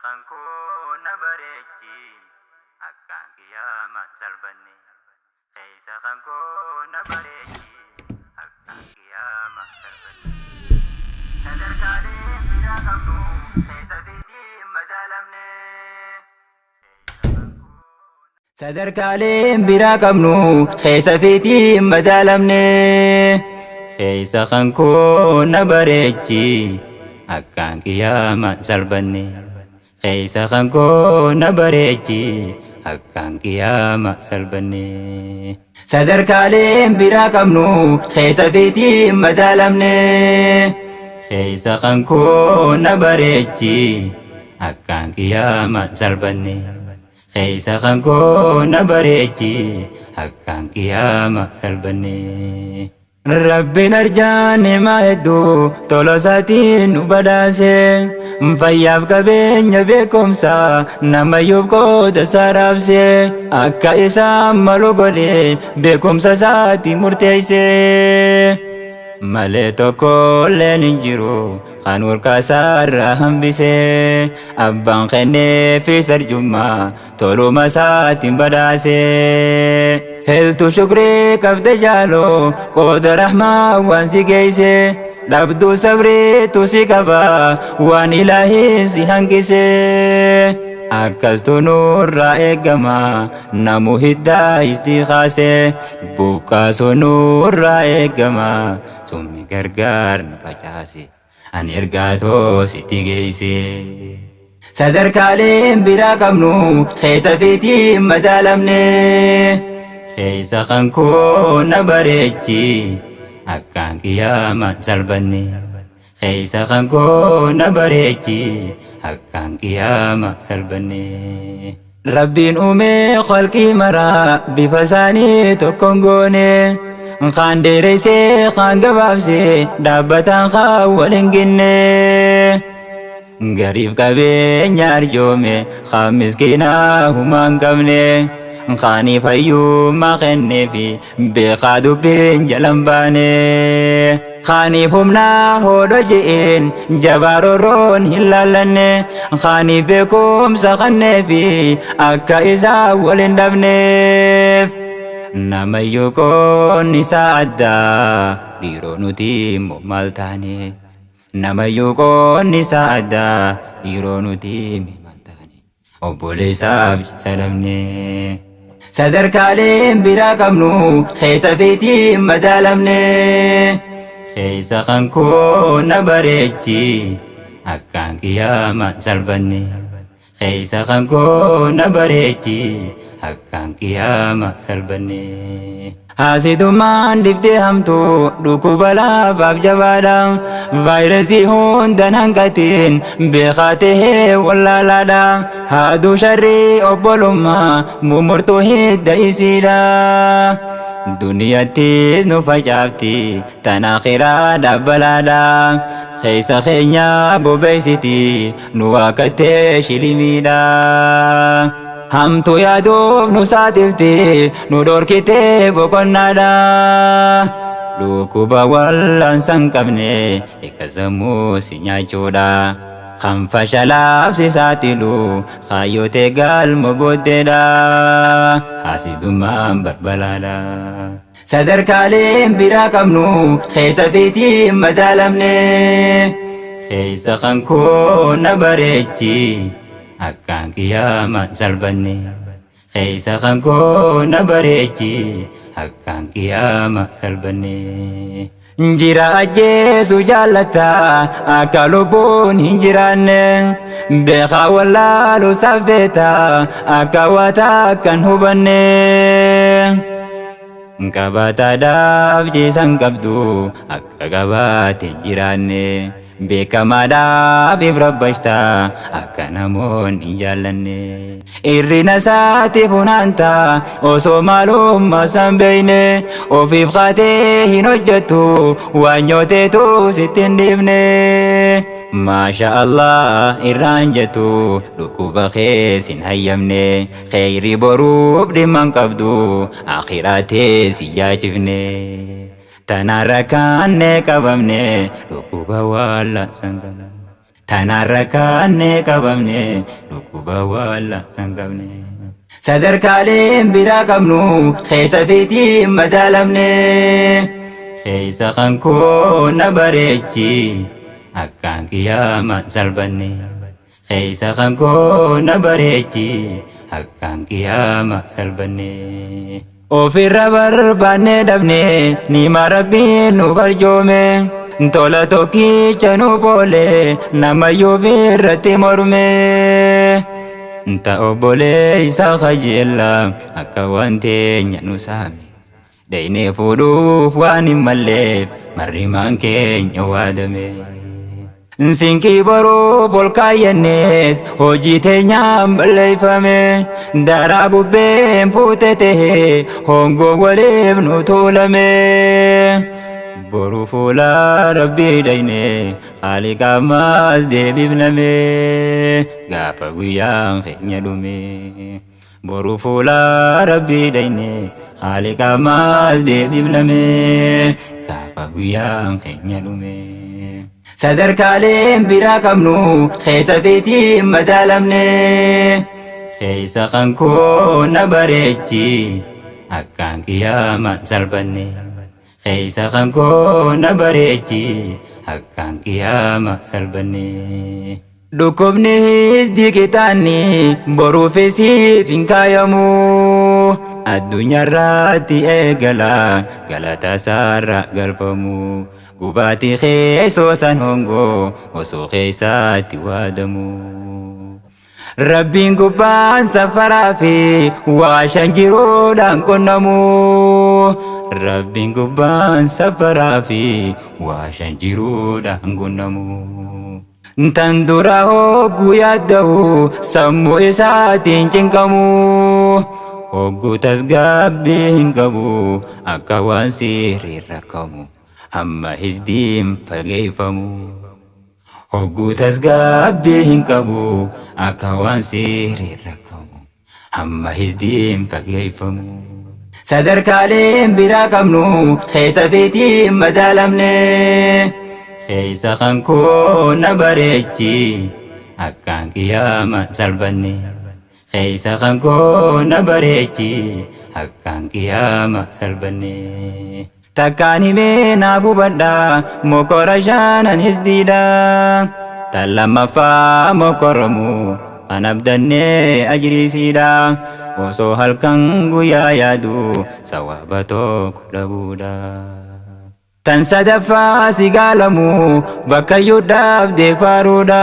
Kanku nabarechi akkan kiamat salbani Kaisa kanku nabarechi akkan kiamat salbani Sadar kali bila kamu Kaisa bidi madalamne Sadarkaaleen biraa qabnu keessa fiitii madaalamne keessa kan koo na bareechi akkaan kiyyaama salbanne keessa kan koo na bareechi akkaan kiyyaama salbanne sadarkaaleen biraa qabnu keessa fiitii madaalamne keessa kan koo na bareechi akkaan kiyyaama salbanne Kaisa kanku nabarechi akkan kiyama salbane Rabbi narjani maedu tolosatin ubadase Fayyaf kabenya bekumsa namayuf ko dasarabse Akka isa malugole bekumsa sati murteise Male toko lenin jiru Kanur kasarra hambise Abbaan kenne fi sarjumma Toluma saatiin badhaase Heltu shukrii qabde jaalo Qooda rahmaa waan si geeyse Dhabduu sabriitu si qaba Waan ilaahiin si hangise Akkastu nurraa eegama Namu hiddaa istiqaase Buqqaasu nurraa eegama Summi gargaar nu facaase Ani ergaatoo sitti geeyse Sadarkaaleen biraa qabnu keessa fiitii madaalamne Keessa kan koo na bareechi akkaan kiyyaama salbanne Keessa kan koo na bareechi akkaan kiyyaama salbanne Rabbiin uume khalqii maraa bifa isaanii tokkoon goone Kan dheereyse kan gabaabse dhaabbataan kan waliin ginne Gariif qabeenya arjoome kan miskiinaa humaan qabne Kaanii fayyummaa kenneefi beekaa dubbiin jalan baane Kaaniif humnaa hodho je'een jabaa rorroon hin laallanne Kaaniif beekumsa kenneefi akka isaa waliin dhabneef Namayyuu qoonni isaa addaa dhiiroo nuti immoo maal taane Namayyuu qoonni isaa addaa dhiiroo nuti maal taane Obboleessaaf salamne Sadarkaaleen biraa qabnu keessa fiitii madaalamne Keessa kan koo na bareechi akkaan kiyyaama salbanne Keessa kan koo na bareechi akkaan kiyyaama salbanne Haasidummaan dhiftee hamtuu dhukkuba laafaaf jabaadha Vaayirasii hundaan hanqatiin beekaa tahee wallaalaadha Haaduu sharrii obbolummaa mummurtuu hidda isiidha Duniyattis nu facaafti tan akhiraa dhabbalaadha Keessa keenya bobeeysiti nu wakkattee shilimiidha Hamtu yaaduuf nu saatifti nu dhorkite boqonnaadha Dhukkuba wal'aansa qabne eeggasamuu si nyaachuudha Kan fashalaaf si saaxilu kaayyotee galma booddeedha Haasidummaan barbalaadha Sadarkaaleen biraa qabnu keessa fiitii madaalamne Keessa kan koo na bareechi akkaan kiyyaama salbanne Keessa kan koo na bareechi akkaan kiyyaama salbanne Jira ajjeesu jaallata akka lubbuun hin jiraanne Beekaa wallaalu saffeeta akka waataa kan hubanne Qabaataadhaaf jeesan qabdu akka gabaate jiraanne Beekamaadhaaf ibrabbashta akka namoonni hin jaallanne Irrina isaatiif hunaanta osoo maalummaa san beeyne Ofiif qaatee hin hojjettu waan nyooteetu sitti hin dhiifne Maasha Allah irraan jettu dhukkuba kees hin hayyamne Kheyri boruuf dhimman qabdu akhiraatee si yaachifne Tanarra kaanne qabamne dhukkuba wal'aansa qabne tanarra kaanne qabamne dhukkuba walla san qabne sadarkaaleen biraa qabnu keessa fiitiin madaalamne keessa kan koo na bareechi akkaan kiyyaama salbanne keessa kan koo na bareechi akkaan kiyyaama salbanne ofirra barbaanne dhabne nima rabbiin nu barjoome tola tokkicha nu boole namayyuu irratti morme ta obbolee isaa kajeella akka waan teenya nu saame daynee fuudhuuf waan hin malleef marrimaan keenya waadame sinkii baruuf ol kaayyannees hojii teenyaan balleeyfame daraa bubbeen fuute tahee hongoo waliif nu tuulame boru fuula rabbii daynee haaliqaa maal deebifname gaafa guyyaan keenya dhume boru fuula rabbii daynee haaliqaa maal deebifname gaafa guyyaan keenya dhume sadarkaaleen biraa qabnu keessa fiitiin madaalamne keessa kan koo na bareechi akkaan kiyyaama salbanne keessa kan koo na bareechi akkaan kiyyaama salbanne dhukkubnis diqitaanni boruufisiif hin kaayamu addunyaarratti eegala galata isaarra galfamu gubaati keessoo san hongoo osoo keessaatti waadamu rabbiin gubbaan safaraa fi waashan jiruudhaan qonnamu rabbiin gubbaan safaraa fi waashan jiruudhaan qonnamu tan dura hogguu yaadda'u sammuu isaatiin cinqamu hogguu tasgabbii hin qabu akka waan sirrii rakkamu hamma hisdiin fageeffamu hogguu tasgabbii hin qabu akka waan sirrii rakkamu hamma hisdiin fageeffamu sadarkaaleen biraa qabnu keessa fiitiin madaalamne keessa kan koo na bareechi akkaan kiyyaama salbanne keessa kan koo na bareechi akkaan kiyyaama salbanne takkaan himee naaf hubadhaa mokora shaanan hisdiidha tan lammaffaa mokoromu kan abdannee ajriisiidha osoo halkan guyyaa yaadu sawaaba tokko dhabuudha tan sadaffaa sigaalamu bakkayyuudhaaf deefaaruudha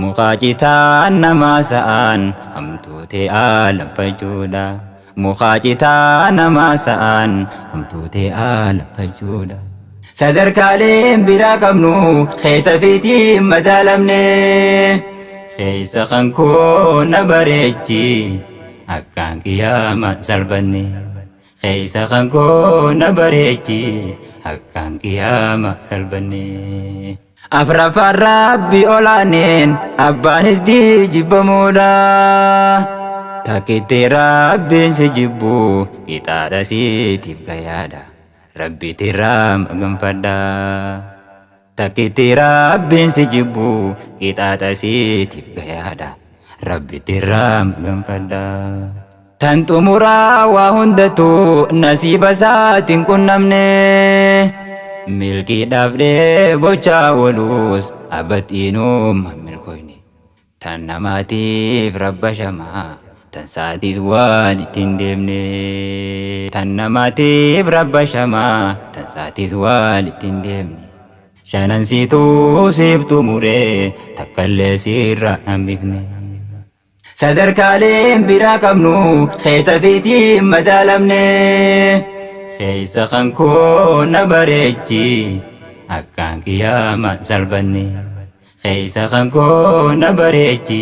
mukaa citaan namaa sa'aan hamtuutee aalamfachuudha mukaa citaa namaa sa'aan hamtuutee aalamfachuudha sadarkaaleen biraa qabnu keessa fiitiin madaalamne keessa kan koo na bareechi akkaan kiyyaama salbanne keessa kan koo na bareechi akkaan kiyyaama salbanne afraffaan rabbi olaaneen abbaanis jibbamuudha takitti rabbiin si jibbu qixaadha siitiif gayaadha rabbi tirraa maganfadha takitti rabbiin si jibbu qixaadha siitiif gayaadha rabbi tirraa maganfadha tan xumuraa waa hundatu nasiiba isaatiin qunnamne milkiidhaaf dheebochaa oolus abbaxiinuma milkoyne tan namaatiif rabba shamaa tan saatis waan ittiin deemne tan namaatiif rabba shamaa tan saatis waan ittiin deemne shanansiituu siiftu muree takkallee siirra hambifne sadarkaaleen biraa qabnu keessa fiitiin madaalamne keessa kan koo na bareechi akkaan kiyyaama salbanne keessa kan koo na bareechi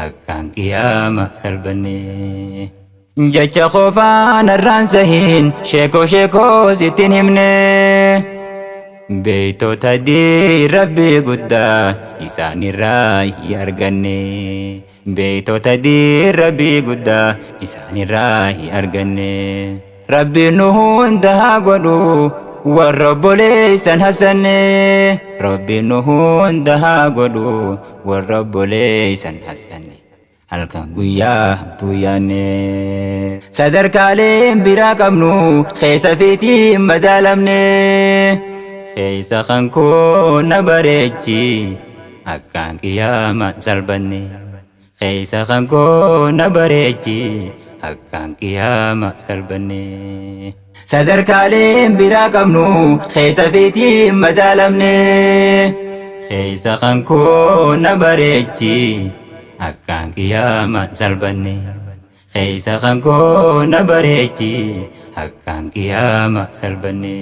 akkaan kiyyaama salbanne jecha qofaan irraan sahiin sheekoo sittiin himne beeytoota rabbii guddaa isaanirraa hin arganne beeytoota rabbii guddaa isaanirraa hin arganne rabbiin nu hunda haa godhu والرب ليس حسن ربي نهون دها قدو والرب ليس حسن halkan guyyaa hamtuu yaanne sadarkaaleen biraa qabnu keessa feetiin madaalamne keessa kan koo na bareechi akkaan qiyaamaan salphanne keessa kan koo na bareechi akkaan qiyaamaan salphanne sadarkaaleen biraa qabnu keessa feetiin madaalamne keessa kan koo na bareechi akkaan qiyaamaan salphanne keessa kan koo na bareechi akkaan qiyaamaan salphanne.